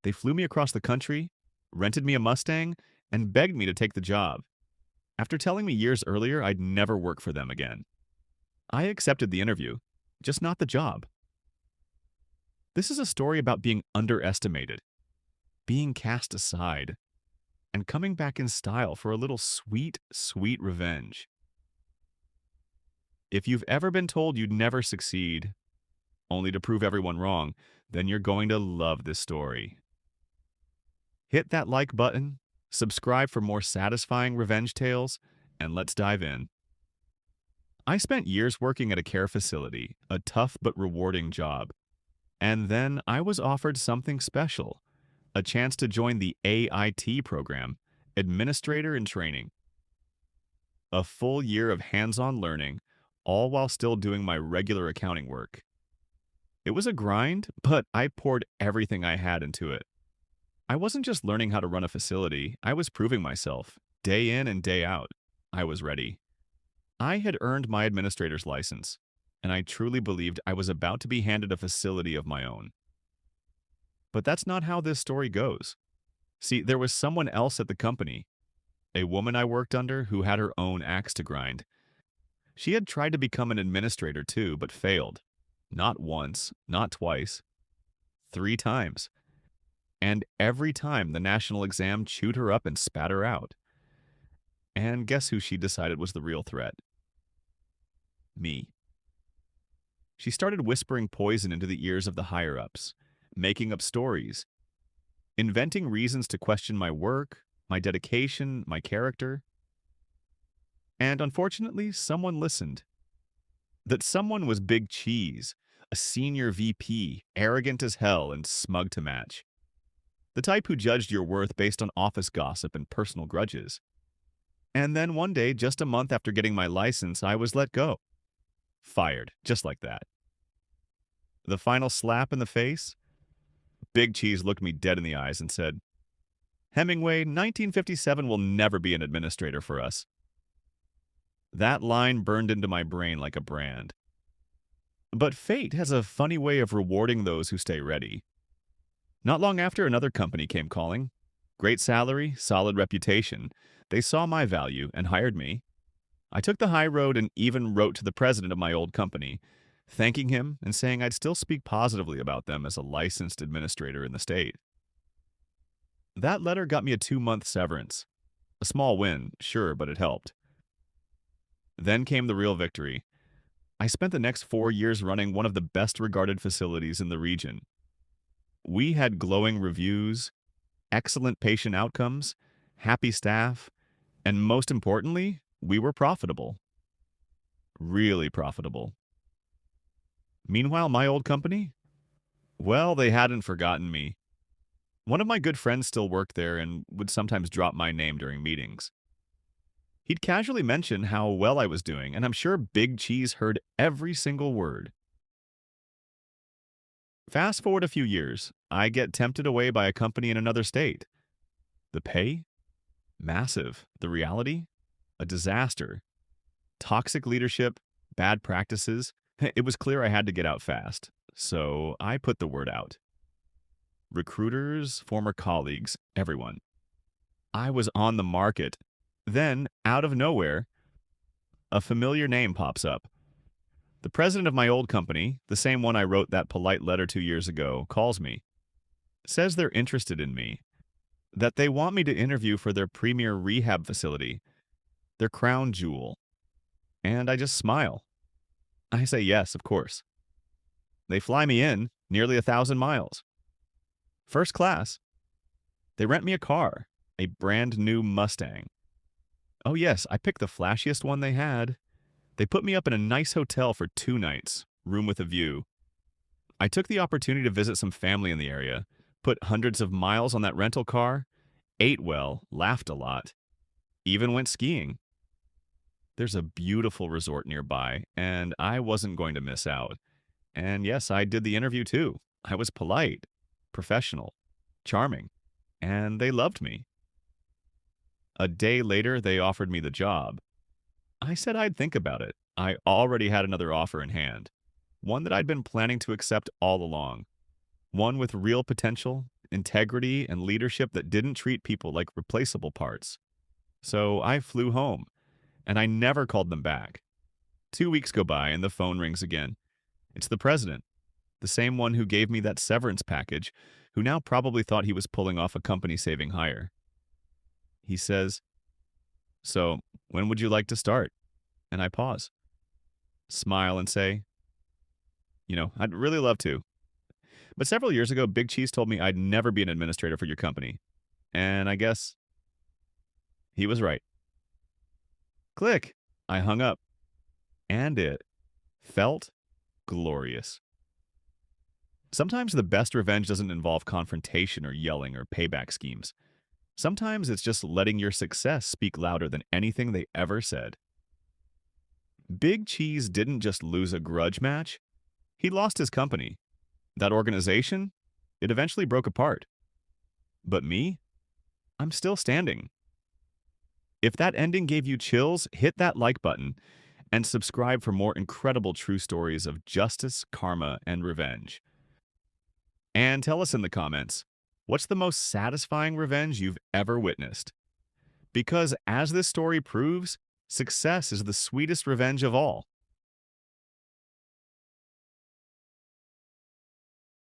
They flew me across the country, rented me a Mustang, and begged me to take the job, after telling me years earlier I'd never work for them again. I accepted the interview, just not the job. This is a story about being underestimated, being cast aside, and coming back in style for a little sweet, sweet revenge. If you've ever been told you'd never succeed, only to prove everyone wrong, then you're going to love this story. Hit that like button, subscribe for more satisfying revenge tales, and let's dive in. I spent years working at a care facility, a tough but rewarding job. And then I was offered something special, a chance to join the AIT program, Administrator in Training. A full year of hands-on learning, all while still doing my regular accounting work. It was a grind, but I poured everything I had into it. I wasn't just learning how to run a facility, I was proving myself, day in and day out. I was ready. I had earned my administrator's license, and I truly believed I was about to be handed a facility of my own. But that's not how this story goes. See, there was someone else at the company, a woman I worked under who had her own axe to grind. She had tried to become an administrator too, but failed. Not once, not twice, 3 times. And every time the national exam chewed her up and spat her out. And guess who she decided was the real threat? Me. She started whispering poison into the ears of the higher-ups, making up stories, inventing reasons to question my work, my dedication, my character. And unfortunately, someone listened. That someone was Big Cheese, a senior VP, arrogant as hell and smug to match. The type who judged your worth based on office gossip and personal grudges. And then one day, just a month after getting my license, I was let go. Fired, just like that. The final slap in the face? Big Cheese looked me dead in the eyes and said, "Hemingway, 1957 will never be an administrator for us." That line burned into my brain like a brand. But fate has a funny way of rewarding those who stay ready. Not long after, another company came calling. Great salary, solid reputation. They saw my value and hired me. I took the high road and even wrote to the president of my old company, thanking him and saying I'd still speak positively about them as a licensed administrator in the state. That letter got me a 2-month severance. A small win, sure, but it helped. Then came the real victory. I spent the next 4 years running one of the best regarded facilities in the region. We had glowing reviews, excellent patient outcomes, happy staff, and most importantly, we were profitable. Really profitable. Meanwhile, my old company? Well, they hadn't forgotten me. One of my good friends still worked there and would sometimes drop my name during meetings. He'd casually mention how well I was doing, and I'm sure Big Cheese heard every single word. Fast forward a few years, I get tempted away by a company in another state. The pay? Massive. The reality? A disaster. Toxic leadership, bad practices. It was clear I had to get out fast, so I put the word out. Recruiters, former colleagues, everyone. I was on the market. Then, out of nowhere, a familiar name pops up. The president of my old company, the same one I wrote that polite letter 2 years ago, calls me. Says they're interested in me. That they want me to interview for their premier rehab facility, their crown jewel. And I just smile. I say yes, of course. They fly me in, nearly 1,000 miles. First class. They rent me a car, a brand new Mustang. Oh yes, I picked the flashiest one they had. They put me up in a nice hotel for 2 nights, room with a view. I took the opportunity to visit some family in the area, put hundreds of miles on that rental car, ate well, laughed a lot, even went skiing. There's a beautiful resort nearby, and I wasn't going to miss out. And yes, I did the interview too. I was polite, professional, charming, and they loved me. A day later, they offered me the job. I said I'd think about it. I already had another offer in hand, one that I'd been planning to accept all along, one with real potential integrity, and leadership that didn't treat people like replaceable parts. So I flew home, and I never called them back. 2 weeks go by, and the phone rings again. It's the president, the same one who gave me that severance package, who now probably thought he was pulling off a company-saving hire. He says, "So, when would you like to start?" And I pause, smile, and say, "I'd really love to. But several years ago, Big Cheese told me I'd never be an administrator for your company. And I guess he was right." Click. I hung up. And it felt glorious. Sometimes the best revenge doesn't involve confrontation or yelling or payback schemes. Sometimes it's just letting your success speak louder than anything they ever said. Big Cheese didn't just lose a grudge match, he lost his company. That organization, it eventually broke apart. But me? I'm still standing. If that ending gave you chills, hit that like button and subscribe for more incredible true stories of justice, karma, and revenge. And tell us in the comments, what's the most satisfying revenge you've ever witnessed? Because as this story proves, success is the sweetest revenge of all.